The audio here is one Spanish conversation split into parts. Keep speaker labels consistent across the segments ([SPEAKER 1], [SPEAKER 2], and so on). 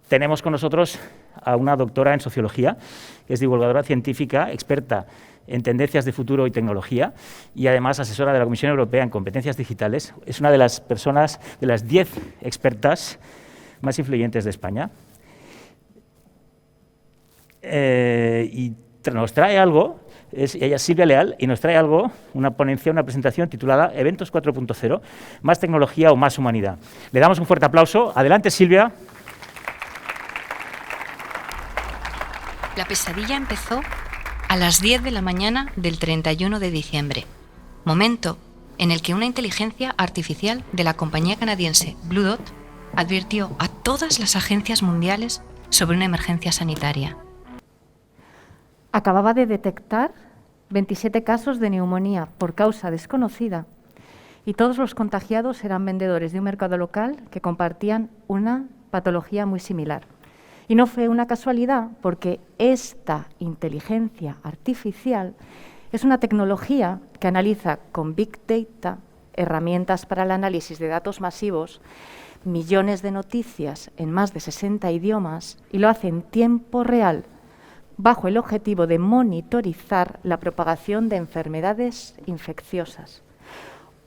[SPEAKER 1] tenemos con nosotros a una doctora en sociología, que es divulgadora científica, experta en tendencias de futuro y tecnología, y además asesora de la Comisión Europea en competencias digitales. Es una de las personas, de las 10 expertas más influyentes de España. Y nos trae algo, ella es Silvia Leal, y nos trae algo, una ponencia, una presentación titulada Eventos 4.0, más tecnología o más humanidad. Le damos un fuerte aplauso. Adelante, Silvia.
[SPEAKER 2] La pesadilla empezó a las 10 de la mañana del 31 de diciembre, momento en el que una inteligencia artificial de la compañía canadiense Blue Dot advirtió a todas las agencias mundiales sobre una emergencia sanitaria.
[SPEAKER 3] Acababa de detectar 27 casos de neumonía por causa desconocida y todos los contagiados eran vendedores de un mercado local que compartían una patología muy similar. Y no fue una casualidad, porque esta inteligencia artificial es una tecnología que analiza con Big Data, herramientas para el análisis de datos masivos, millones de noticias en más de 60 idiomas y lo hace en tiempo real, bajo el objetivo de monitorizar la propagación de enfermedades infecciosas.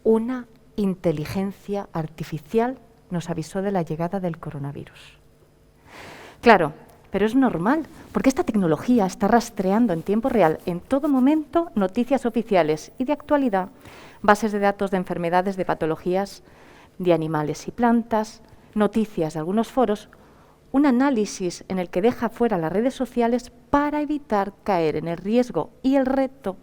[SPEAKER 3] Una inteligencia artificial nos avisó de la llegada del coronavirus. Claro, pero es normal, porque esta tecnología está rastreando en tiempo real, en todo momento, noticias oficiales y de actualidad, bases de datos de enfermedades, de patologías de animales y plantas, noticias de algunos foros, un análisis en el que deja fuera las redes sociales para evitar caer en el riesgo y el reto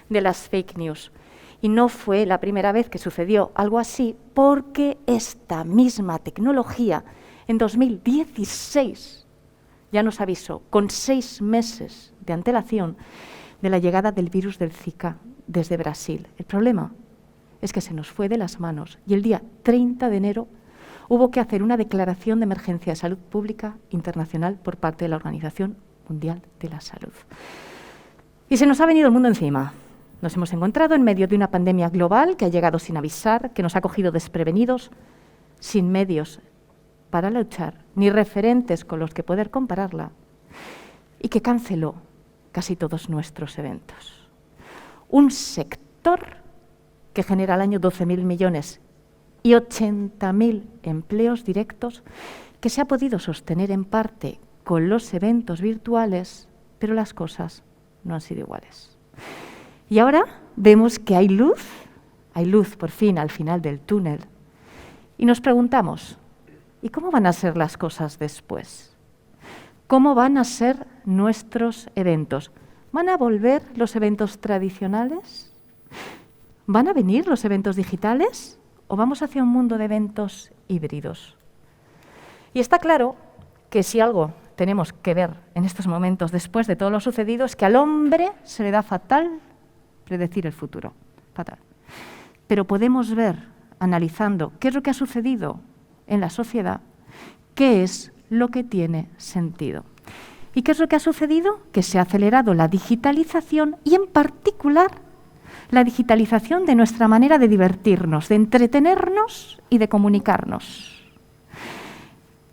[SPEAKER 3] de las fake news. Y no fue la primera vez que sucedió algo así, porque esta misma tecnología en 2016 ya nos avisó, con 6 meses de antelación, de la llegada del virus del Zika desde Brasil. El problema es que se nos fue de las manos y el día 30 de enero hubo que hacer una declaración de emergencia de salud pública internacional por parte de la Organización Mundial de la Salud. Y se nos ha venido el mundo encima. Nos hemos encontrado en medio de una pandemia global que ha llegado sin avisar, que nos ha cogido desprevenidos, sin medios para luchar, ni referentes con los que poder compararla, y que canceló casi todos nuestros eventos. Un sector que genera al año 12.000 millones y 80.000 empleos directos, que se ha podido sostener en parte con los eventos virtuales, pero las cosas no han sido iguales. Y ahora vemos que hay luz por fin al final del túnel, y nos preguntamos, ¿y cómo van a ser las cosas después? ¿Cómo van a ser nuestros eventos? ¿Van a volver los eventos tradicionales? ¿Van a venir los eventos digitales? ¿O vamos hacia un mundo de eventos híbridos? Y está claro que si algo tenemos que ver en estos momentos, después de todo lo sucedido, es que al hombre se le da fatal predecir el futuro. Fatal. Pero podemos ver, analizando qué es lo que ha sucedido en la sociedad, qué es lo que tiene sentido. ¿Y qué es lo que ha sucedido? Que se ha acelerado la digitalización y, en particular, la digitalización de nuestra manera de divertirnos, de entretenernos y de comunicarnos.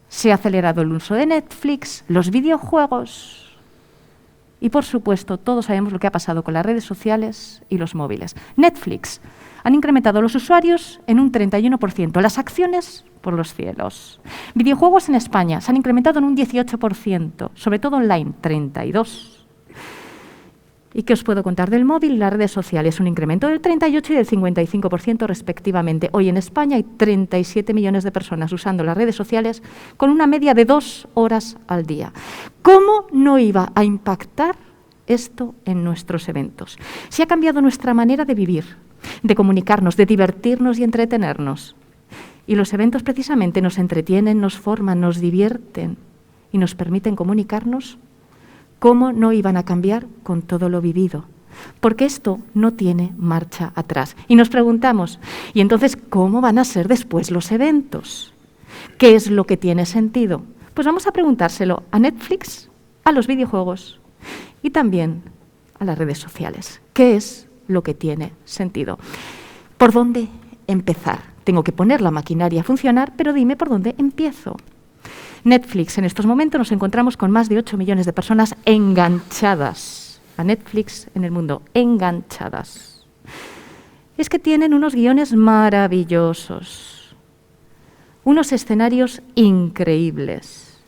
[SPEAKER 3] Se ha acelerado el uso de Netflix, los videojuegos y, por supuesto, todos sabemos lo que ha pasado con las redes sociales y los móviles. Netflix han incrementado los usuarios en un 31%, las acciones por los cielos. Videojuegos en España se han incrementado en un 18%, sobre todo online, 32%. ¿Y qué os puedo contar del móvil y las redes sociales? Un incremento del 38% y del 55% respectivamente. Hoy en España hay 37 millones de personas usando las redes sociales con una media de 2 horas al día. ¿Cómo no iba a impactar esto en nuestros eventos? Si ha cambiado nuestra manera de vivir, de comunicarnos, de divertirnos y entretenernos. Y los eventos precisamente nos entretienen, nos forman, nos divierten y nos permiten comunicarnos. ¿Cómo no iban a cambiar con todo lo vivido? Porque esto no tiene marcha atrás. Y nos preguntamos, ¿y entonces cómo van a ser después los eventos? ¿Qué es lo que tiene sentido? Pues vamos a preguntárselo a Netflix, a los videojuegos y también a las redes sociales. ¿Qué es lo que tiene sentido? ¿Por dónde empezar? Tengo que poner la maquinaria a funcionar, pero dime por dónde empiezo. Netflix, en estos momentos nos encontramos con más de 8 millones de personas enganchadas a Netflix en el mundo, enganchadas. Es que tienen unos guiones maravillosos, unos escenarios increíbles.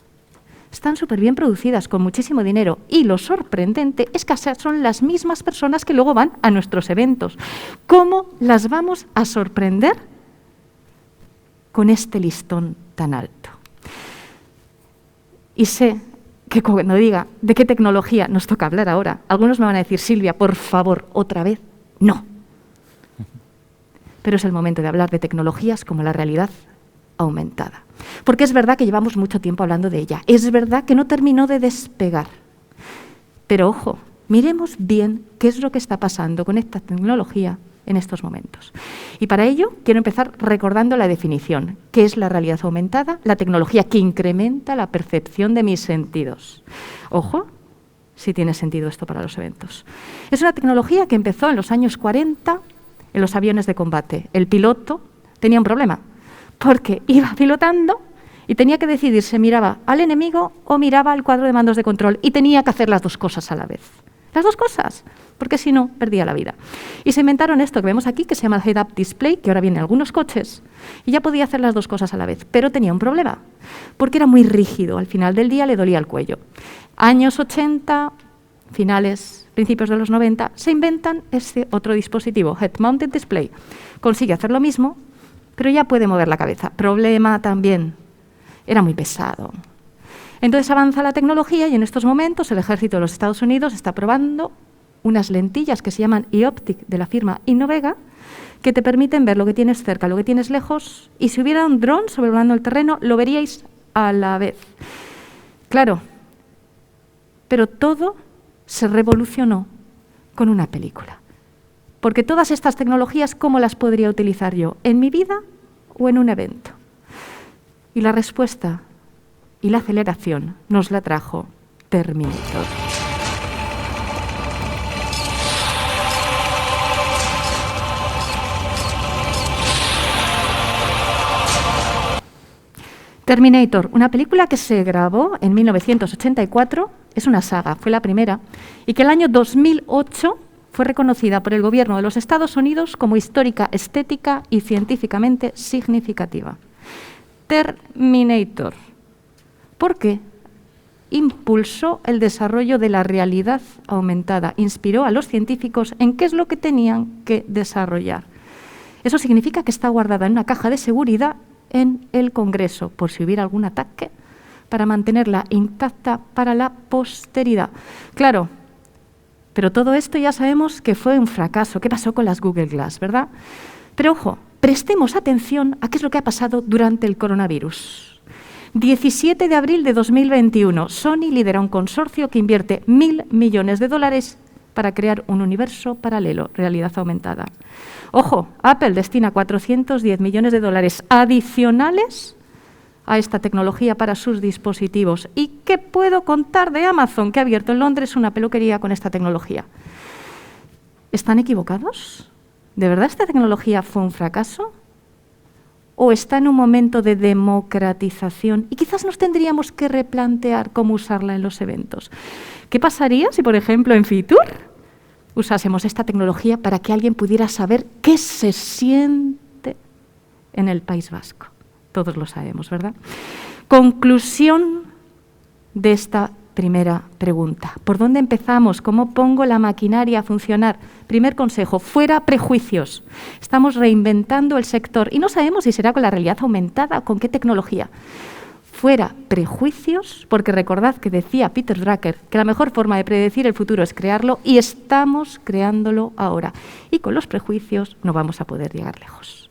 [SPEAKER 3] Están súper bien producidas, con muchísimo dinero. Y lo sorprendente es que son las mismas personas que luego van a nuestros eventos. ¿Cómo las vamos a sorprender con este listón tan alto? Y sé que cuando diga de qué tecnología nos toca hablar ahora, algunos me van a decir, Silvia, por favor, otra vez, no. Pero es el momento de hablar de tecnologías como la realidad aumentada. Porque es verdad que llevamos mucho tiempo hablando de ella. Es verdad que no terminó de despegar. Pero ojo, miremos bien qué es lo que está pasando con esta tecnología en estos momentos. Y para ello quiero empezar recordando la definición. ¿Qué es la realidad aumentada? La tecnología que incrementa la percepción de mis sentidos. Ojo, si tiene sentido esto para los eventos. Es una tecnología que empezó en los años 40 en los aviones de combate. El piloto tenía un problema, porque iba pilotando y tenía que decidir si miraba al enemigo o miraba al cuadro de mandos de control, y tenía que hacer las dos cosas a la vez. Las dos cosas, porque si no, perdía la vida. Y se inventaron esto que vemos aquí, que se llama Head-Up Display, que ahora viene en algunos coches, y ya podía hacer las dos cosas a la vez, pero tenía un problema, porque era muy rígido, al final del día le dolía el cuello. Años 80, finales, principios de los 90, se inventan este otro dispositivo, Head-Mounted Display. Consigue hacer lo mismo, pero ya puede mover la cabeza. Problema también, era muy pesado. Entonces avanza la tecnología y en estos momentos el ejército de los Estados Unidos está probando unas lentillas que se llaman eOptic de la firma Innovega, que te permiten ver lo que tienes cerca, lo que tienes lejos, y si hubiera un dron sobrevolando el terreno, lo veríais a la vez. Claro, pero todo se revolucionó con una película. Porque todas estas tecnologías, ¿cómo las podría utilizar yo? ¿En mi vida o en un evento? Y la respuesta y la aceleración nos la trajo Terminator. Terminator, una película que se grabó en 1984, es una saga, fue la primera, y que el año 2008 fue reconocida por el gobierno de los Estados Unidos como histórica, estética y científicamente significativa. Terminator. ¿Por qué? Impulsó el desarrollo de la realidad aumentada, inspiró a los científicos en qué es lo que tenían que desarrollar. Eso significa que está guardada en una caja de seguridad en el Congreso, por si hubiera algún ataque, para mantenerla intacta para la posteridad. Claro, pero todo esto ya sabemos que fue un fracaso. ¿Qué pasó con las Google Glass, verdad? Pero ojo, prestemos atención a qué es lo que ha pasado durante el coronavirus. 17 de abril de 2021, Sony lidera un consorcio que invierte $1.000 millones para crear un universo paralelo, realidad aumentada. Ojo, Apple destina $410 millones adicionales a esta tecnología para sus dispositivos. ¿Y qué puedo contar de Amazon, que ha abierto en Londres una peluquería con esta tecnología? ¿Están equivocados? ¿De verdad esta tecnología fue un fracaso? ¿O está en un momento de democratización? Y quizás nos tendríamos que replantear cómo usarla en los eventos. ¿Qué pasaría si, por ejemplo, en Fitur usásemos esta tecnología para que alguien pudiera saber qué se siente en el País Vasco? Todos lo sabemos, ¿verdad? Conclusión de esta primera pregunta. ¿Por dónde empezamos? ¿Cómo pongo la maquinaria a funcionar? Primer consejo, fuera prejuicios. Estamos reinventando el sector y no sabemos si será con la realidad aumentada o con qué tecnología. Fuera prejuicios, porque recordad que decía Peter Drucker que la mejor forma de predecir el futuro es crearlo, y estamos creándolo ahora. Y con los prejuicios no vamos a poder llegar lejos.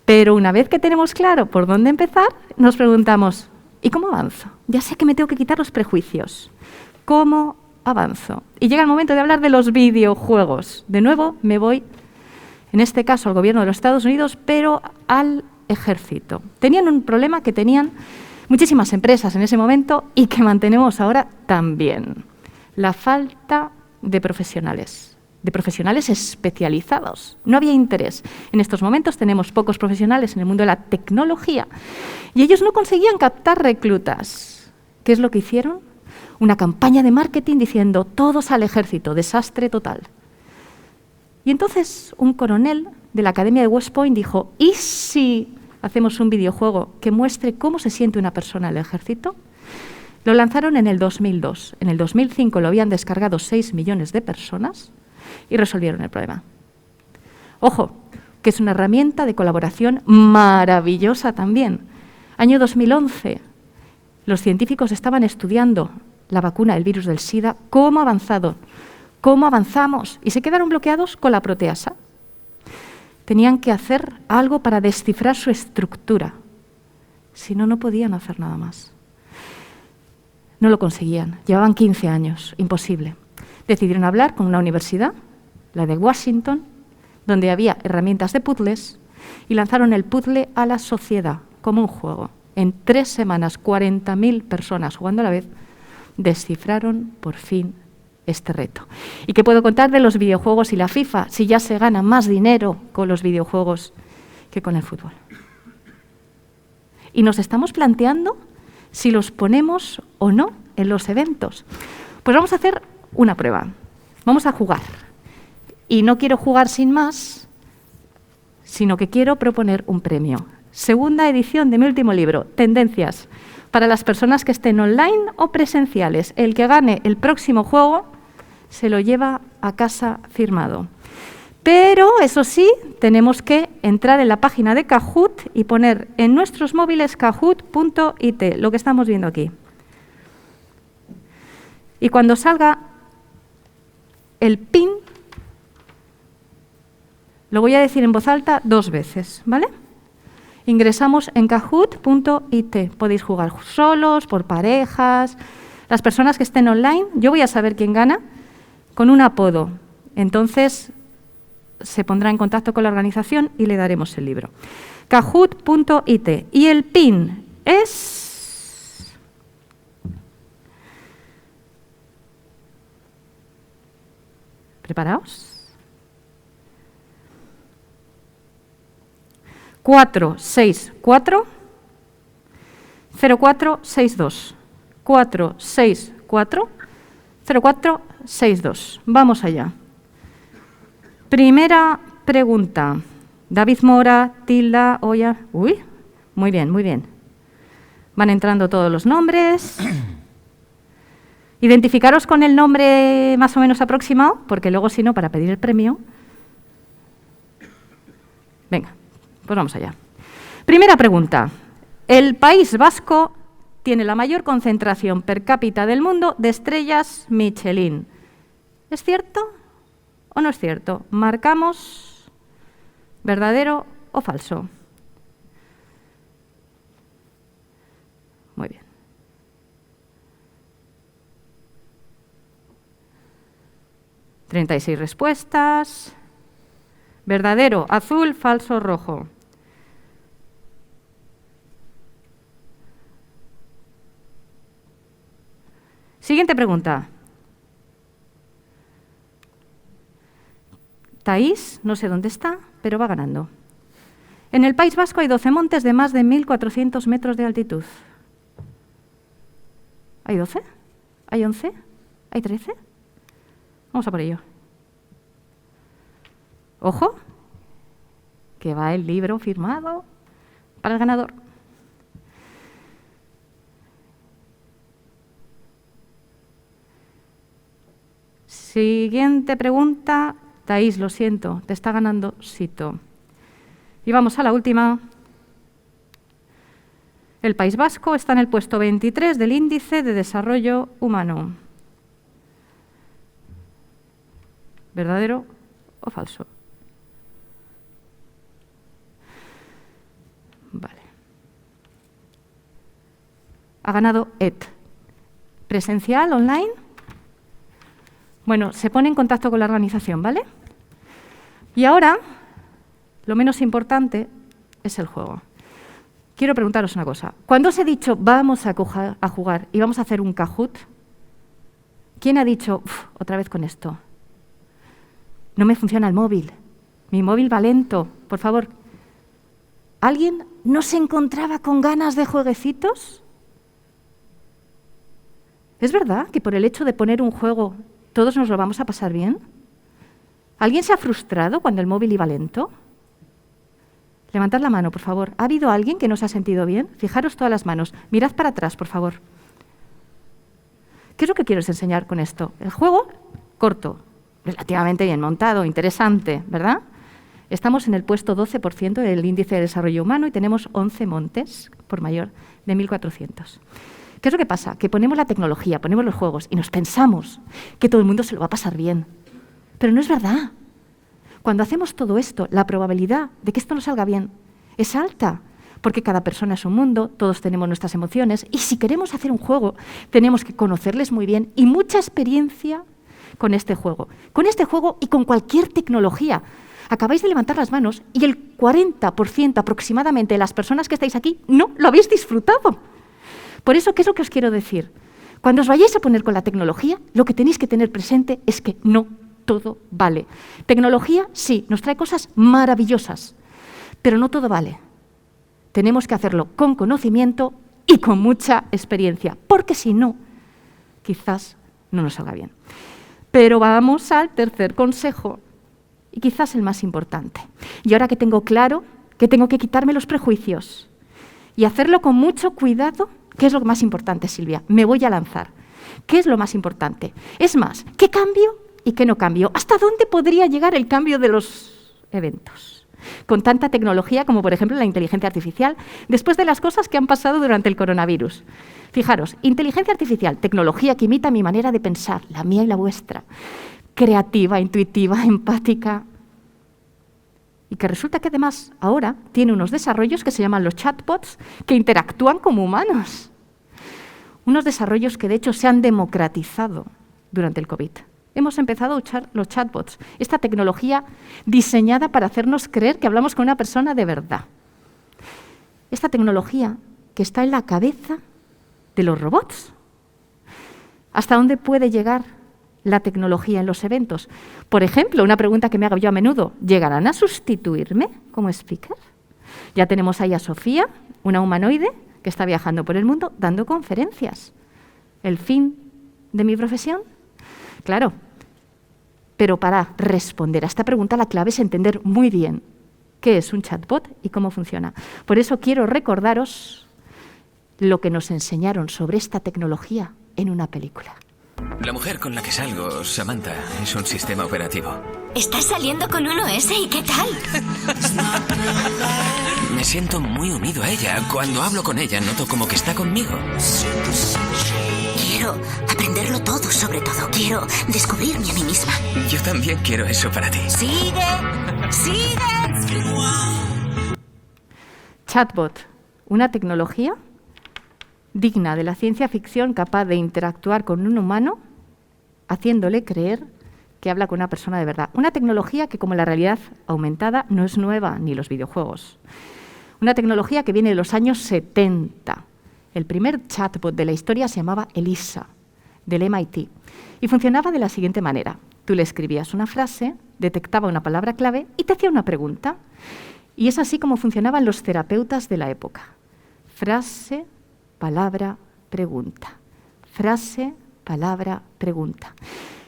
[SPEAKER 3] Pero una vez que tenemos claro por dónde empezar, nos preguntamos, ¿y cómo avanzo? Ya sé que me tengo que quitar los prejuicios. ¿Cómo avanzo? Y llega el momento de hablar de los videojuegos. De nuevo me voy, en este caso al gobierno de los Estados Unidos, pero al ejército. Tenían un problema que tenían muchísimas empresas en ese momento y que mantenemos ahora también. La falta de profesionales de profesionales especializados. No había interés. En estos momentos tenemos pocos profesionales en el mundo de la tecnología y ellos no conseguían captar reclutas. ¿Qué es lo que hicieron? Una campaña de marketing diciendo todos al ejército, desastre total. Y entonces un coronel de la Academia de West Point dijo, ¿y si hacemos un videojuego que muestre cómo se siente una persona en el ejército? Lo lanzaron en el 2002. En el 2005 lo habían descargado 6 millones de personas y resolvieron el problema. Ojo, que es una herramienta de colaboración maravillosa también. Año 2011, los científicos estaban estudiando la vacuna del virus del SIDA, cómo avanzamos, y se quedaron bloqueados con la proteasa. Tenían que hacer algo para descifrar su estructura. Si no, no podían hacer nada más. No lo conseguían. Llevaban 15 años. Imposible. Decidieron hablar con una universidad, la de Washington, donde había herramientas de puzzles, y lanzaron el puzzle a la sociedad como un juego. En 3 semanas, 40.000 personas jugando a la vez, descifraron por fin este reto. ¿Y qué puedo contar de los videojuegos y la FIFA? Si ya se gana más dinero con los videojuegos que con el fútbol. Y nos estamos planteando si los ponemos o no en los eventos. Pues vamos a hacer una prueba. Vamos a jugar. Y no quiero jugar sin más, sino que quiero proponer un premio. Segunda edición de mi último libro, Tendencias, para las personas que estén online o presenciales. El que gane el próximo juego se lo lleva a casa firmado. Pero, eso sí, tenemos que entrar en la página de Kahoot y poner en nuestros móviles kahoot.it, lo que estamos viendo aquí. Y cuando salga el PIN, lo voy a decir en voz alta 2 veces, ¿vale? Ingresamos en kahoot.it. Podéis jugar solos, por parejas. Las personas que estén online, yo voy a saber quién gana con un apodo. Entonces, se pondrá en contacto con la organización y le daremos el libro. Kahoot.it. Y el PIN es... ¿Preparaos? 464 0462. 464 0462. Vamos allá. Primera pregunta. David Mora, Tilda, Oya. Uy, muy bien, muy bien. Van entrando todos los nombres. Identificaros con el nombre más o menos aproximado, porque luego, si no, para pedir el premio. Venga. Pues vamos allá. Primera pregunta. El País Vasco tiene la mayor concentración per cápita del mundo de estrellas Michelin. ¿Es cierto o no es cierto? Marcamos verdadero o falso. Muy bien. ...36 respuestas. Verdadero, azul, falso, rojo. Siguiente pregunta. Taís, no sé dónde está, pero va ganando. En el País Vasco hay 12 montes de más de 1.400 metros de altitud. ¿Hay 12? ¿Hay 11? ¿Hay 13? Vamos a por ello. Ojo, que va el libro firmado para el ganador. Siguiente pregunta. Taís, lo siento, te está ganando Sito. Y vamos a la última. El País Vasco está en el puesto 23 del Índice de Desarrollo Humano. ¿Verdadero o falso? Vale. Ha ganado Ed. ¿Presencial, online? Bueno, se pone en contacto con la organización, ¿vale? Y ahora, lo menos importante es el juego. Quiero preguntaros una cosa. Cuando os he dicho vamos a jugar y vamos a hacer un Kahoot, ¿quién ha dicho otra vez con esto? no me funciona el móvil, mi móvil va lento, por favor. ¿Alguien no se encontraba con ganas de jueguecitos? ¿Es verdad que por el hecho de poner un juego todos nos lo vamos a pasar bien? ¿Alguien se ha frustrado cuando el móvil iba lento? Levantad la mano, por favor. ¿Ha habido alguien que no se ha sentido bien? Fijaros todas las manos. Mirad para atrás, por favor. ¿Qué es lo que quiero enseñar con esto? El juego, corto, relativamente bien montado, interesante, ¿verdad? Estamos en el puesto 12% del índice de desarrollo humano y tenemos 11 montes por mayor de 1.400. ¿Qué es lo que pasa? Que ponemos la tecnología, ponemos los juegos y nos pensamos que todo el mundo se lo va a pasar bien. Pero no es verdad. Cuando hacemos todo esto, la probabilidad de que esto no salga bien es alta, porque cada persona es un mundo, todos tenemos nuestras emociones, y si queremos hacer un juego, tenemos que conocerles muy bien y mucha experiencia con este juego. Con este juego y con cualquier tecnología. Acabáis de levantar las manos y el 40% aproximadamente de las personas que estáis aquí no lo habéis disfrutado. Por eso, ¿qué es lo que os quiero decir? Cuando os vayáis a poner con la tecnología, lo que tenéis que tener presente es que no todo vale. Tecnología, sí, nos trae cosas maravillosas, pero no todo vale. Tenemos que hacerlo con conocimiento y con mucha experiencia, porque si no, quizás no nos salga bien. Pero vamos al tercer consejo, y quizás el más importante. Y ahora que tengo claro que tengo que quitarme los prejuicios y hacerlo con mucho cuidado, ¿qué es lo más importante, Silvia? Me voy a lanzar. ¿Qué es lo más importante? Es más, ¿qué cambio y qué no cambio? ¿Hasta dónde podría llegar el cambio de los eventos? Con tanta tecnología como, por ejemplo, la inteligencia artificial, después de las cosas que han pasado durante el coronavirus. Fijaros, inteligencia artificial, tecnología que imita mi manera de pensar, la mía y la vuestra, creativa, intuitiva, empática, y que resulta que además ahora tiene unos desarrollos que se llaman los chatbots, que interactúan como humanos. Unos desarrollos que de hecho se han democratizado durante el COVID. Hemos empezado a usar los chatbots, esta tecnología diseñada para hacernos creer que hablamos con una persona de verdad. Esta tecnología que está en la cabeza de los robots. ¿Hasta dónde puede llegar la tecnología en los eventos? Por ejemplo, una pregunta que me hago yo a menudo, ¿llegarán a sustituirme como speaker? Ya tenemos ahí a Sofía, una humanoide que está viajando por el mundo dando conferencias. ¿El fin de mi profesión? Claro, pero para responder a esta pregunta la clave es entender muy bien qué es un chatbot y cómo funciona. Por eso quiero recordaros lo que nos enseñaron sobre esta tecnología en una película.
[SPEAKER 4] La mujer con la que salgo, Samantha, es un sistema operativo.
[SPEAKER 5] ¿Estás saliendo con uno ese y qué tal?
[SPEAKER 4] Me siento muy unido a ella. Cuando hablo con ella, noto como que está conmigo.
[SPEAKER 5] Quiero aprenderlo todo, sobre todo. Quiero descubrirme a mí misma.
[SPEAKER 4] Yo también quiero eso para ti.
[SPEAKER 5] ¡Sigue! ¡Sigue!
[SPEAKER 3] Chatbot, una tecnología digna de la ciencia ficción, capaz de interactuar con un humano, haciéndole creer que habla con una persona de verdad. Una tecnología que, como la realidad aumentada, no es nueva, ni los videojuegos. Una tecnología que viene de los años 70. El primer chatbot de la historia se llamaba Elisa, del MIT, y funcionaba de la siguiente manera. Tú le escribías una frase, detectaba una palabra clave y te hacía una pregunta. Y es así como funcionaban los terapeutas de la época. Frase, palabra, pregunta. Frase, palabra, pregunta.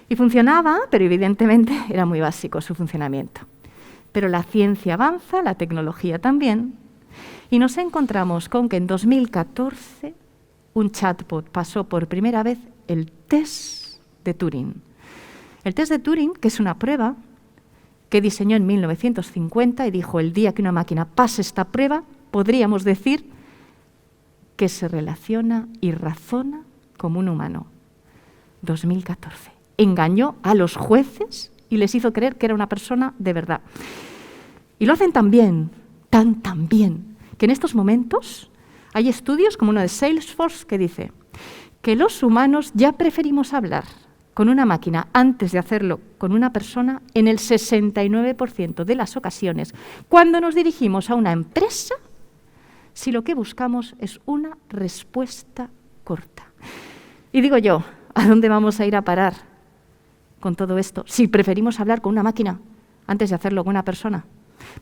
[SPEAKER 3] Y funcionaba, pero evidentemente era muy básico su funcionamiento. Pero la ciencia avanza, la tecnología también, y nos encontramos con que en 2014 un chatbot pasó por primera vez el test de Turing. El test de Turing, que es una prueba que diseñó en 1950 y dijo, el día que una máquina pase esta prueba, podríamos decir que se relaciona y razona como un humano. 2014. Engañó a los jueces y les hizo creer que era una persona de verdad. Y lo hacen tan bien, tan bien, que en estos momentos hay estudios como uno de Salesforce que dice que los humanos ya preferimos hablar con una máquina antes de hacerlo con una persona en el 69% de las ocasiones cuando nos dirigimos a una empresa si lo que buscamos es una respuesta corta. Y digo yo, ¿a dónde vamos a ir a parar con todo esto si preferimos hablar con una máquina antes de hacerlo con una persona?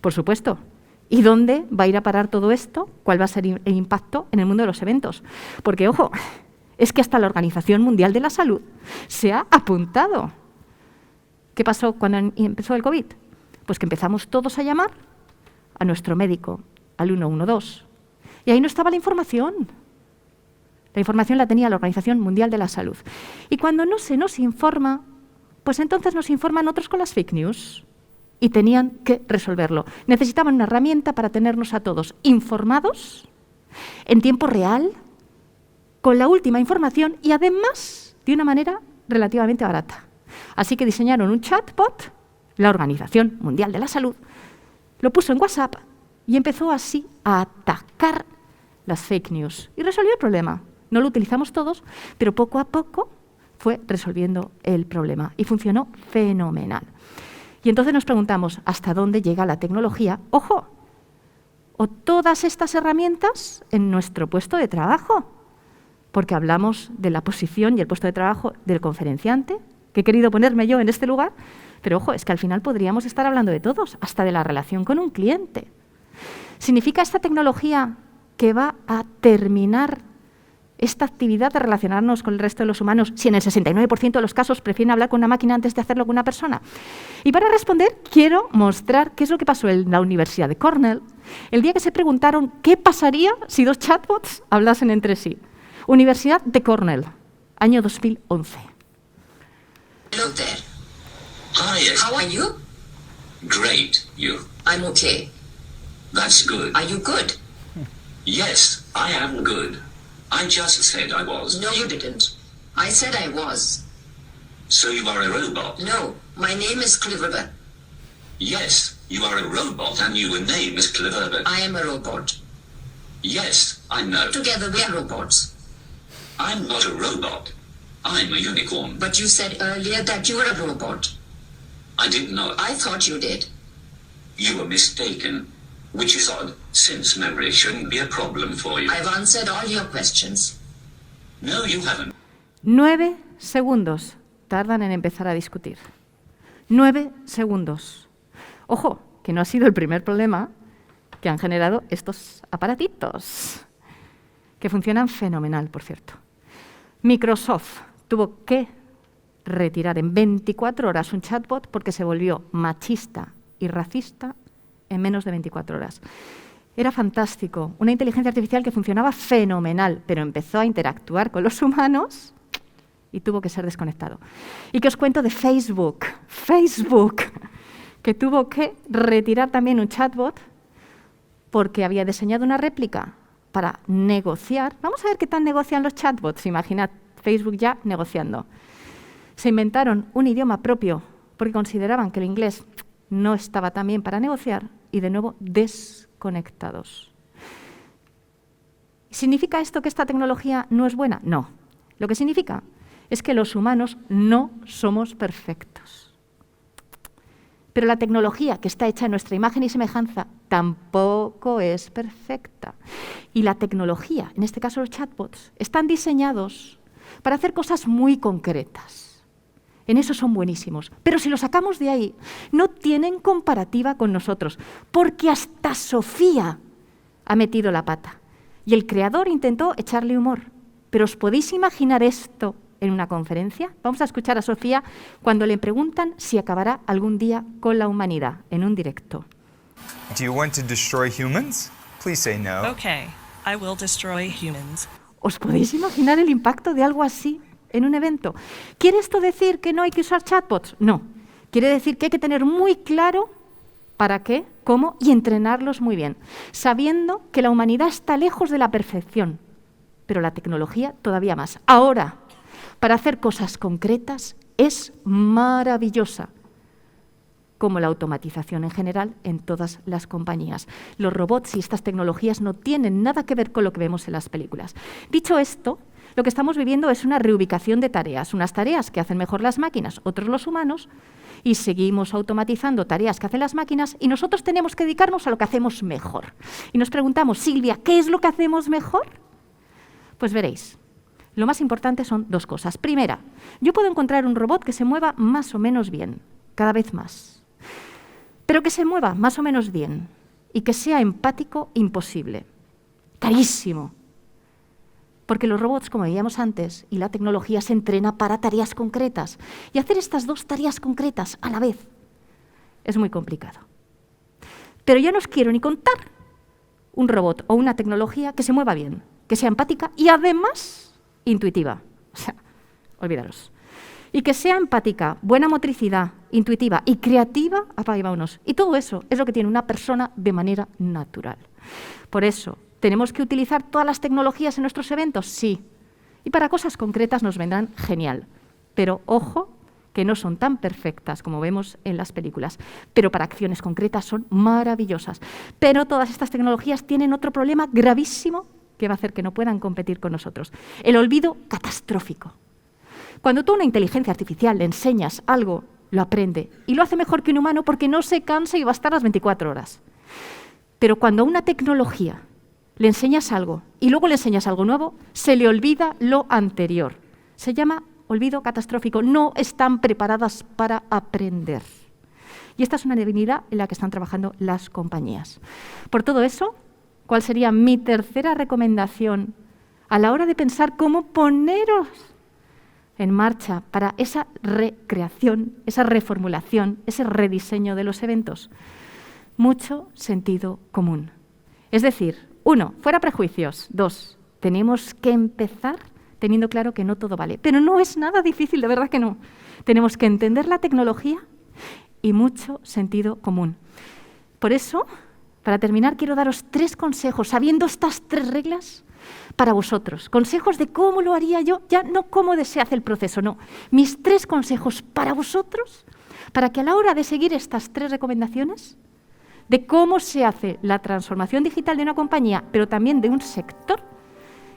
[SPEAKER 3] Por supuesto. ¿Y dónde va a ir a parar todo esto? ¿Cuál va a ser el impacto en el mundo de los eventos? Porque, ojo, es que hasta la Organización Mundial de la Salud se ha apuntado. ¿Qué pasó cuando empezó el COVID? Pues que empezamos todos a llamar a nuestro médico, al 112. Y ahí no estaba la información. La información la tenía la Organización Mundial de la Salud. Y cuando no se nos informa, pues entonces nos informan otros con las fake news. Y tenían que resolverlo. Necesitaban una herramienta para tenernos a todos informados, en tiempo real, con la última información y además de una manera relativamente barata. Así que diseñaron un chatbot, la Organización Mundial de la Salud, lo puso en WhatsApp y empezó así a atacar las fake news. Y resolvió el problema. No lo utilizamos todos, pero poco a poco fue resolviendo el problema y funcionó fenomenal. Y entonces nos preguntamos, ¿hasta dónde llega la tecnología? ¡Ojo! O todas estas herramientas en nuestro puesto de trabajo, porque hablamos de la posición y el puesto de trabajo del conferenciante, que he querido ponerme yo en este lugar, pero ojo, es que al final podríamos estar hablando de todos, hasta de la relación con un cliente. ¿Significa esta tecnología que va a terminar esta actividad de relacionarnos con el resto de los humanos si en el 69% de los casos prefieren hablar con una máquina antes de hacerlo con una persona? Y para responder, quiero mostrar qué es lo que pasó en la Universidad de Cornell el día que se preguntaron qué pasaría si dos chatbots hablasen entre sí. Universidad de Cornell, año 2011.
[SPEAKER 6] Hello there.
[SPEAKER 7] Hi.
[SPEAKER 6] How are you?
[SPEAKER 7] Great. You?
[SPEAKER 6] I'm okay.
[SPEAKER 7] That's good.
[SPEAKER 6] Are you good?
[SPEAKER 7] Yes, I am good. I just said I was.
[SPEAKER 6] No, you didn't. I said I was.
[SPEAKER 7] So you are a robot?
[SPEAKER 6] No, my name is Cliverbert.
[SPEAKER 7] Yes, you are a robot and your name is Cliverbert.
[SPEAKER 6] I am a robot.
[SPEAKER 7] Yes, I know.
[SPEAKER 6] Together we are robots.
[SPEAKER 7] I'm not a robot. I'm a unicorn.
[SPEAKER 6] But you said earlier that you were a robot.
[SPEAKER 7] I did not.
[SPEAKER 6] I thought you did.
[SPEAKER 7] You were mistaken. Which is odd, since memory shouldn't be a problem for you.
[SPEAKER 6] I've answered all your questions.
[SPEAKER 7] No, you haven't.
[SPEAKER 3] 9 segundos tardan en empezar a discutir. 9 segundos. Ojo, que no ha sido el primer problema que han generado estos aparatitos, que funcionan fenomenal, por cierto. Microsoft tuvo que retirar en 24 horas un chatbot porque se volvió machista y racista en menos de 24 horas. Era fantástico, una inteligencia artificial que funcionaba fenomenal, pero empezó a interactuar con los humanos y tuvo que ser desconectado. ¿Y qué os cuento de Facebook? Facebook, que tuvo que retirar también un chatbot porque había diseñado una réplica para negociar. Vamos a ver qué tan negocian los chatbots. Imaginad, Facebook ya negociando. Se inventaron un idioma propio porque consideraban que el inglés no estaba tan bien para negociar y, de nuevo, desconectados. ¿Significa esto que esta tecnología no es buena? No. Lo que significa es que los humanos no somos perfectos. Pero la tecnología que está hecha en nuestra imagen y semejanza tampoco es perfecta. Y la tecnología, en este caso los chatbots, están diseñados para hacer cosas muy concretas. En eso son buenísimos. Pero si los sacamos de ahí, no tienen comparativa con nosotros, porque hasta Sofía ha metido la pata. Y el creador intentó echarle humor. Pero ¿os podéis imaginar esto en una conferencia? Vamos a escuchar a Sofía cuando le preguntan si acabará algún día con la humanidad, en un directo.
[SPEAKER 8] Do you want to destroy humans? Please say no.
[SPEAKER 9] Okay, I will destroy humans.
[SPEAKER 3] ¿Os podéis imaginar el impacto de algo así en un evento? ¿Quiere esto decir que no hay que usar chatbots? No. Quiere decir que hay que tener muy claro para qué, cómo y entrenarlos muy bien, sabiendo que la humanidad está lejos de la perfección, pero la tecnología todavía más. Ahora, para hacer cosas concretas es maravillosa, como la automatización en general en todas las compañías. Los robots y estas tecnologías no tienen nada que ver con lo que vemos en las películas. Dicho esto, lo que estamos viviendo es una reubicación de tareas, unas tareas que hacen mejor las máquinas, otros los humanos, y seguimos automatizando tareas que hacen las máquinas y nosotros tenemos que dedicarnos a lo que hacemos mejor. Y nos preguntamos, Silvia, ¿qué es lo que hacemos mejor? Pues veréis, lo más importante son dos cosas. Primera, yo puedo encontrar un robot que se mueva más o menos bien, cada vez más. Pero que se mueva más o menos bien y que sea empático, imposible. Carísimo. Porque los robots, como veíamos antes, y la tecnología se entrena para tareas concretas. Y hacer estas dos tareas concretas a la vez es muy complicado. Pero ya no os quiero ni contar un robot o una tecnología que se mueva bien, que sea empática y además intuitiva. O sea, olvidaros. Y que sea empática, buena motricidad, intuitiva y creativa, apaga y vámonos. Y todo eso es lo que tiene una persona de manera natural. Por eso, ¿tenemos que utilizar todas las tecnologías en nuestros eventos? Sí. Y para cosas concretas nos vendrán genial. Pero ojo, que no son tan perfectas como vemos en las películas. Pero para acciones concretas son maravillosas. Pero todas estas tecnologías tienen otro problema gravísimo que va a hacer que no puedan competir con nosotros. El olvido catastrófico. Cuando tú a una inteligencia artificial le enseñas algo, lo aprende. Y lo hace mejor que un humano porque no se cansa y va a estar las 24 horas. Pero cuando a una tecnología le enseñas algo y luego le enseñas algo nuevo, se le olvida lo anterior. Se llama olvido catastrófico. No están preparadas para aprender. Y esta es una debilidad en la que están trabajando las compañías. Por todo eso, ¿cuál sería mi tercera recomendación a la hora de pensar cómo poneros en marcha para esa recreación, esa reformulación, ese rediseño de los eventos? Mucho sentido común. Es decir, 1, fuera prejuicios. 2, tenemos que empezar teniendo claro que no todo vale. Pero no es nada difícil, de verdad que no. Tenemos que entender la tecnología y mucho sentido común. Por eso, para terminar, quiero daros 3 consejos, sabiendo estas 3 reglas, para vosotros. Consejos de cómo lo haría yo, ya no cómo se hace el proceso, no. Mis 3 consejos para vosotros, para que a la hora de seguir estas 3 recomendaciones, de cómo se hace la transformación digital de una compañía, pero también de un sector,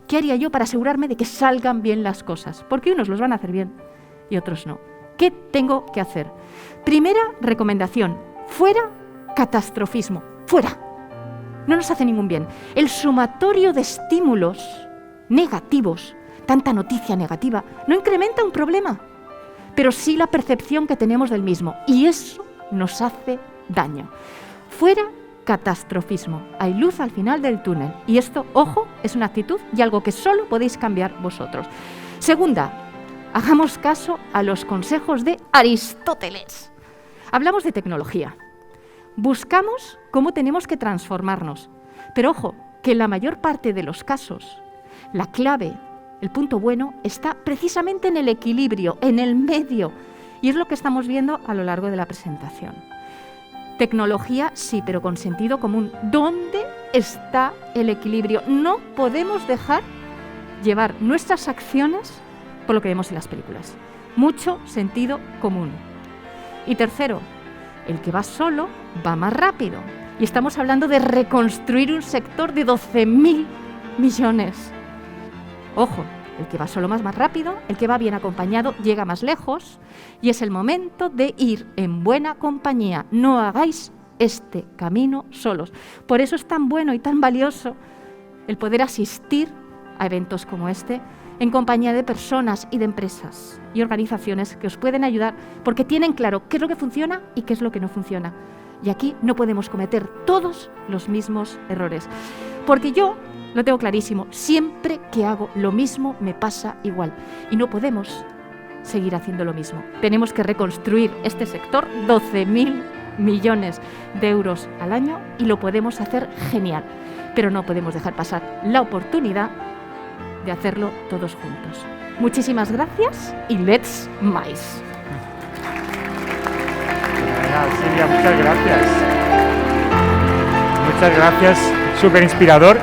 [SPEAKER 3] ¿qué haría yo para asegurarme de que salgan bien las cosas? Porque unos los van a hacer bien y otros no. ¿Qué tengo que hacer? Primera recomendación, fuera catastrofismo, fuera. No nos hace ningún bien. El sumatorio de estímulos negativos, tanta noticia negativa, no incrementa un problema, pero sí la percepción que tenemos del mismo. Y eso nos hace daño. Fuera catastrofismo. Hay luz al final del túnel. Y esto, ojo, es una actitud y algo que solo podéis cambiar vosotros. Segunda, hagamos caso a los consejos de Aristóteles. Hablamos de tecnología. Buscamos cómo tenemos que transformarnos. Pero ojo, que en la mayor parte de los casos, la clave, el punto bueno, está precisamente en el equilibrio, en el medio. Y es lo que estamos viendo a lo largo de la presentación. Tecnología, sí, pero con sentido común. ¿Dónde está el equilibrio? No podemos dejar llevar nuestras acciones por lo que vemos en las películas. Mucho sentido común. Y tercero, el que va solo va más rápido. Y estamos hablando de reconstruir un sector de 12.000 millones. Ojo, el que va solo más rápido, el que va bien acompañado llega más lejos y es el momento de ir en buena compañía. No hagáis este camino solos. Por eso es tan bueno y tan valioso el poder asistir a eventos como este en compañía de personas y de empresas y organizaciones que os pueden ayudar porque tienen claro qué es lo que funciona y qué es lo que no funciona. Y aquí no podemos cometer todos los mismos errores. Porque yo lo tengo clarísimo, siempre que hago lo mismo me pasa igual. Y no podemos seguir haciendo lo mismo. Tenemos que reconstruir este sector, 12.000 millones de euros al año, y lo podemos hacer genial. Pero no podemos dejar pasar la oportunidad de hacerlo todos juntos. Muchísimas gracias y let's mais.
[SPEAKER 1] Silvia, muchas gracias. Muchas gracias, súper inspirador.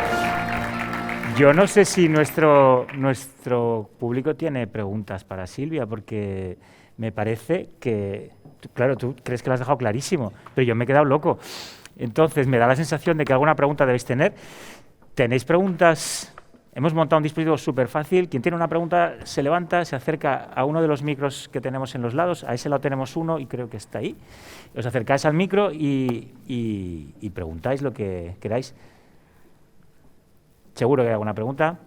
[SPEAKER 1] Yo no sé si nuestro público tiene preguntas para Silvia, porque me parece que, claro, tú crees que lo has dejado clarísimo, pero yo me he quedado loco. Entonces, me da la sensación de que alguna pregunta debéis tener. ¿Tenéis preguntas? Hemos montado un dispositivo súper fácil. Quien tiene una pregunta se levanta, se acerca a uno de los micros que tenemos en los lados. A ese lado tenemos uno y creo que está ahí. Os acercáis al micro y preguntáis lo que queráis. Seguro que hay alguna pregunta.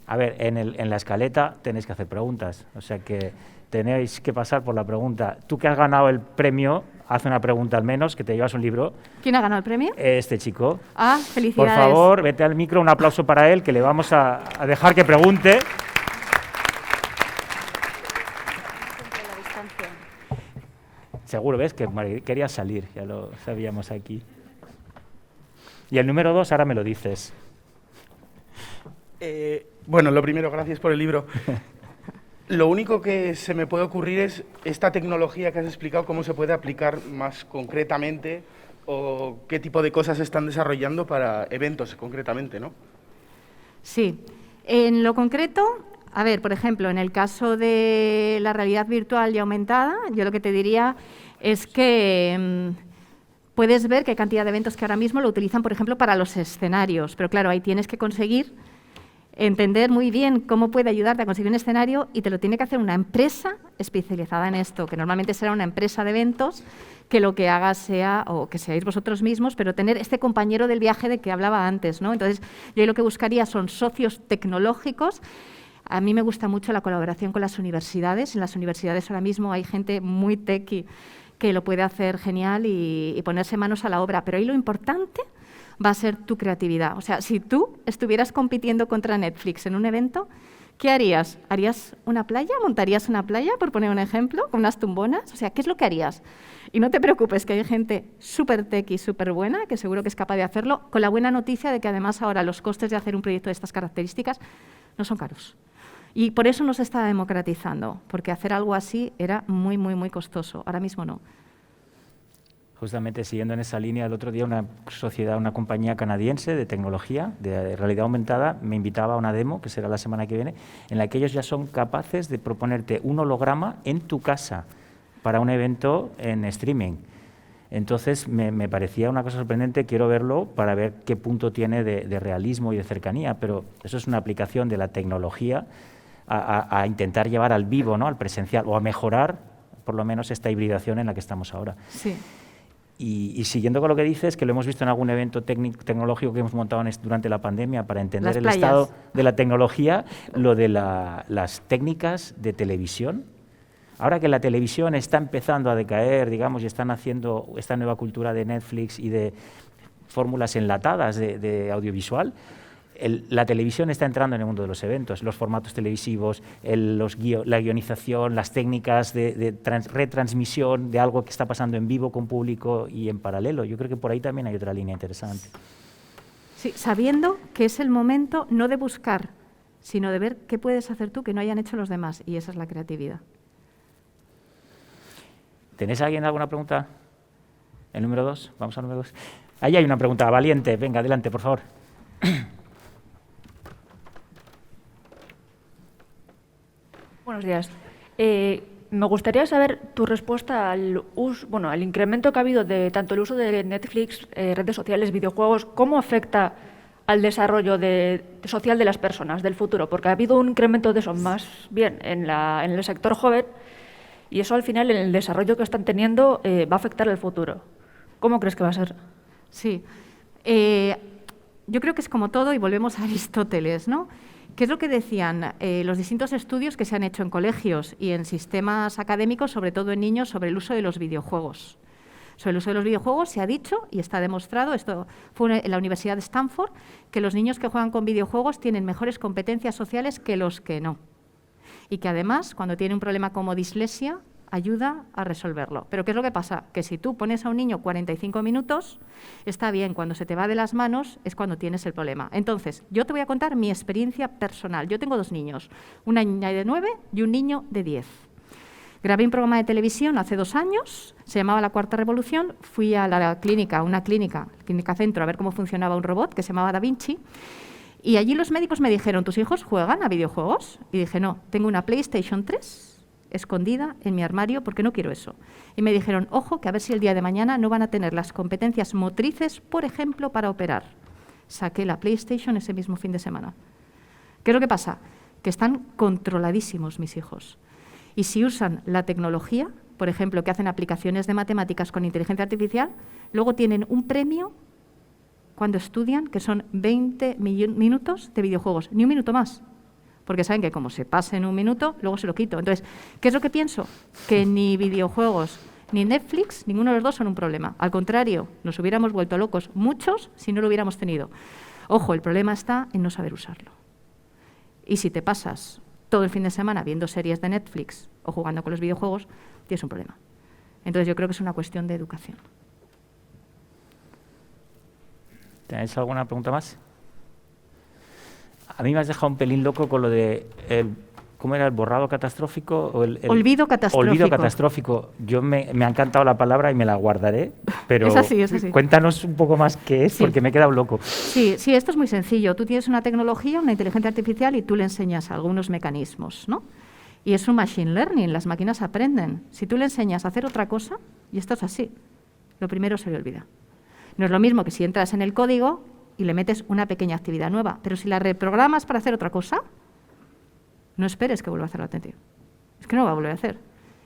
[SPEAKER 1] A ver, en la escaleta tenéis que hacer preguntas, o sea que tenéis que pasar por la pregunta. Tú que has ganado el premio, haz una pregunta al menos, que te llevas un libro.
[SPEAKER 3] ¿Quién ha ganado el premio?
[SPEAKER 1] Este chico.
[SPEAKER 3] Ah, felicidades.
[SPEAKER 1] Por favor, vete al micro, un aplauso para él, que le vamos a dejar que pregunte. Seguro, ¿ves? Que querías salir, ya lo sabíamos aquí. Y el número 2, ahora me lo dices.
[SPEAKER 10] Bueno, lo primero, gracias por el libro. Lo único que se me puede ocurrir es esta tecnología que has explicado, cómo se puede aplicar más concretamente o qué tipo de cosas se están desarrollando para eventos concretamente, ¿no?
[SPEAKER 3] Sí. En lo concreto, a ver, por ejemplo, en el caso de la realidad virtual y aumentada, yo lo que te diría es que puedes ver que hay cantidad de eventos que ahora mismo lo utilizan, por ejemplo, para los escenarios. Pero claro, ahí tienes que conseguir entender muy bien cómo puede ayudarte a conseguir un escenario y te lo tiene que hacer una empresa especializada en esto, que normalmente será una empresa de eventos que lo que haga sea, o que seáis vosotros mismos, pero tener este compañero del viaje de que hablaba antes, ¿no? Entonces, yo lo que buscaría son socios tecnológicos. A mí me gusta mucho la colaboración con las universidades. En las universidades ahora mismo hay gente muy techie que lo puede hacer genial y ponerse manos a la obra, pero ahí lo importante va a ser tu creatividad. O sea, si tú estuvieras compitiendo contra Netflix en un evento, ¿qué harías? ¿Harías una playa? ¿Montarías una playa, por poner un ejemplo, con unas tumbonas? O sea, ¿qué es lo que harías? Y no te preocupes, que hay gente súper techie, súper buena, que seguro que es capaz de hacerlo, con la buena noticia de que además ahora los costes de hacer un proyecto de estas características no son caros. Y por eso no se está democratizando, porque hacer algo así era muy, muy, muy costoso. Ahora mismo no.
[SPEAKER 1] Justamente siguiendo en esa línea, el otro día una compañía canadiense de tecnología, de realidad aumentada, me invitaba a una demo, que será la semana que viene, en la que ellos ya son capaces de proponerte un holograma en tu casa para un evento en streaming. Entonces, me parecía una cosa sorprendente, quiero verlo para ver qué punto tiene de realismo y de cercanía, pero eso es una aplicación de la tecnología a intentar llevar al vivo, ¿no?, al presencial, o a mejorar, por lo menos, esta hibridación en la que estamos ahora.
[SPEAKER 3] Sí.
[SPEAKER 1] Y siguiendo con lo que dices, que lo hemos visto en algún evento tecnológico que hemos montado durante la pandemia para entender el estado de la tecnología, lo de las técnicas de televisión. Ahora que la televisión está empezando a decaer, digamos, y están haciendo esta nueva cultura de Netflix y de fórmulas enlatadas de audiovisual, la televisión está entrando en el mundo de los eventos, los formatos televisivos, la guionización, las técnicas de retransmisión de algo que está pasando en vivo con público y en paralelo. Yo creo que por ahí también hay otra línea interesante.
[SPEAKER 3] Sí, sabiendo que es el momento no de buscar, sino de ver qué puedes hacer tú que no hayan hecho los demás, y esa es la creatividad.
[SPEAKER 1] ¿Tenéis alguien alguna pregunta? El número 2, vamos al número 2. Ahí hay una pregunta, valiente, venga, adelante, por favor.
[SPEAKER 11] Buenos días. Me gustaría saber tu respuesta al incremento que ha habido de tanto el uso de Netflix, redes sociales, videojuegos, ¿cómo afecta al desarrollo social de las personas del futuro? Porque ha habido un incremento de eso más bien en el sector joven, y eso al final en el desarrollo que están teniendo va a afectar al futuro. ¿Cómo crees que va a ser?
[SPEAKER 3] Sí. Yo creo que es como todo y volvemos a Aristóteles, ¿no? ¿Qué es lo que decían los distintos estudios que se han hecho en colegios y en sistemas académicos, sobre todo en niños, sobre el uso de los videojuegos? Sobre el uso de los videojuegos se ha dicho y está demostrado, esto fue en la Universidad de Stanford, que los niños que juegan con videojuegos tienen mejores competencias sociales que los que no. Y que además, cuando tiene un problema como dislexia, ayuda a resolverlo. Pero ¿qué es lo que pasa? Que si tú pones a un niño 45 minutos, está bien, cuando se te va de las manos es cuando tienes el problema. Entonces, yo te voy a contar mi experiencia personal. Yo tengo 2 niños, una niña de 9 y un niño de 10. Grabé un programa de televisión hace 2 años, se llamaba La Cuarta Revolución, fui a la clínica, Clínica Centro, a ver cómo funcionaba un robot que se llamaba Da Vinci, y allí los médicos me dijeron, ¿tus hijos juegan a videojuegos? Y dije, no, tengo una PlayStation 3 escondida en mi armario porque no quiero eso. Y me dijeron, ojo, que a ver si el día de mañana no van a tener las competencias motrices, por ejemplo, para operar. Saqué la PlayStation ese mismo fin de semana. ¿Qué es lo que pasa? Que están controladísimos mis hijos. Y si usan la tecnología, por ejemplo, que hacen aplicaciones de matemáticas con inteligencia artificial, luego tienen un premio cuando estudian, que son 20 minutos de videojuegos, ni un minuto más. porque saben que como se pase en un minuto, luego se lo quito. Entonces, ¿qué es lo que pienso? Que ni videojuegos ni Netflix, ninguno de los dos son un problema. Al contrario, nos hubiéramos vuelto locos muchos si no lo hubiéramos tenido. Ojo, el problema está en no saber usarlo. Y si te pasas todo el fin de semana viendo series de Netflix o jugando con los videojuegos, tienes un problema. Entonces, yo creo que es una cuestión de educación.
[SPEAKER 1] ¿Tenéis alguna pregunta más? A mí me has dejado un pelín loco con lo de ¿cómo era? ¿El borrado catastrófico? O el
[SPEAKER 3] olvido catastrófico.
[SPEAKER 1] Olvido catastrófico. Yo me ha encantado la palabra y me la guardaré, pero
[SPEAKER 3] es así.
[SPEAKER 1] Cuéntanos un poco más qué es, porque me he quedado loco.
[SPEAKER 3] Sí, esto es muy sencillo. Tú tienes una tecnología, una inteligencia artificial, y tú le enseñas algunos mecanismos, ¿no? Y es un machine learning, las máquinas aprenden. Si tú le enseñas a hacer otra cosa, y esto es así, lo primero se le olvida. No es lo mismo que si entras en el código y le metes una pequeña actividad nueva, pero si la reprogramas para hacer otra cosa, no esperes que vuelva a hacerlo atentivo. Es que no va a volver a hacer.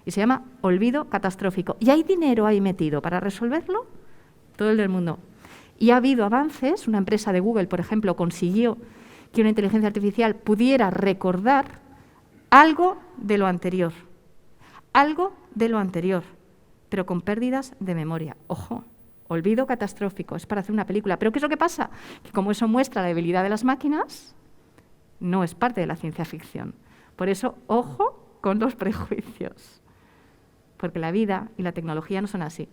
[SPEAKER 3] Y se llama olvido catastrófico. Y hay dinero ahí metido para resolverlo, todo el del mundo. Y ha habido avances, una empresa de Google, por ejemplo, consiguió que una inteligencia artificial pudiera recordar algo de lo anterior, pero con pérdidas de memoria. Ojo, olvido catastrófico, es para hacer una película. ¿Pero qué es lo que pasa? Que como eso muestra la debilidad de las máquinas, no es parte de la ciencia ficción. Por eso, ojo con los prejuicios, porque la vida y la tecnología no son así.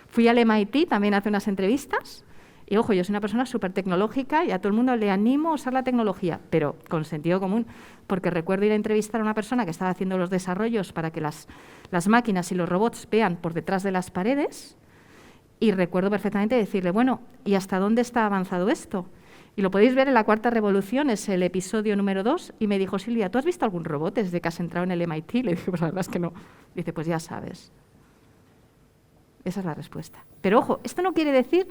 [SPEAKER 3] Fui al MIT también a hacer unas entrevistas, y ojo, yo soy una persona súper tecnológica y a todo el mundo le animo a usar la tecnología, pero con sentido común, porque recuerdo ir a entrevistar a una persona que estaba haciendo los desarrollos para que las máquinas y los robots vean por detrás de las paredes, y recuerdo perfectamente decirle, bueno, ¿y hasta dónde está avanzado esto? Y lo podéis ver en La Cuarta Revolución, es el episodio número 2, y me dijo, Silvia, ¿tú has visto algún robot desde que has entrado en el MIT? Le dije, pues la verdad es que no. Dice, pues ya sabes. Esa es la respuesta. Pero ojo, esto no quiere decir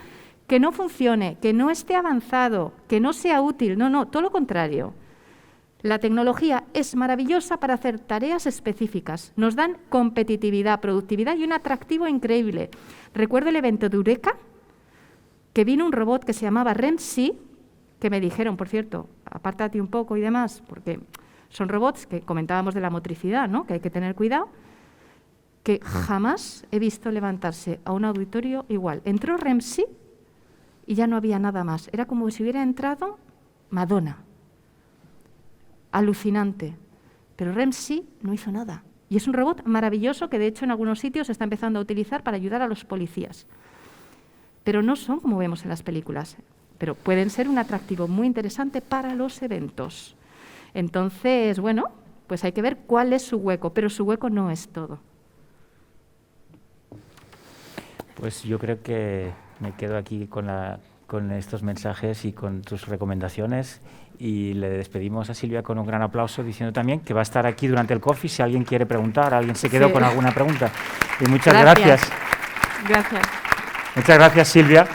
[SPEAKER 3] que no funcione, que no esté avanzado, que no sea útil. No, todo lo contrario. La tecnología es maravillosa para hacer tareas específicas. Nos dan competitividad, productividad y un atractivo increíble. Recuerdo el evento de Eureka, que vino un robot que se llamaba REMSI, que me dijeron, por cierto, apártate un poco y demás, porque son robots que comentábamos de la motricidad, ¿no? Que hay que tener cuidado, que jamás he visto levantarse a un auditorio igual. Entró REMSI y ya no había nada más. Era como si hubiera entrado Madonna. Alucinante. Pero REMSI no hizo nada. Y es un robot maravilloso que, de hecho, en algunos sitios se está empezando a utilizar para ayudar a los policías. Pero no son como vemos en las películas. Pero pueden ser un atractivo muy interesante para los eventos. Entonces, bueno, pues hay que ver cuál es su hueco, pero su hueco no es todo.
[SPEAKER 1] Pues yo creo que me quedo aquí con estos mensajes y con tus recomendaciones, y le despedimos a Silvia con un gran aplauso, diciendo también que va a estar aquí durante el coffee si alguien quiere preguntar, alguien se quedó con alguna pregunta. Y muchas gracias.
[SPEAKER 3] Gracias.
[SPEAKER 1] Muchas gracias, Silvia.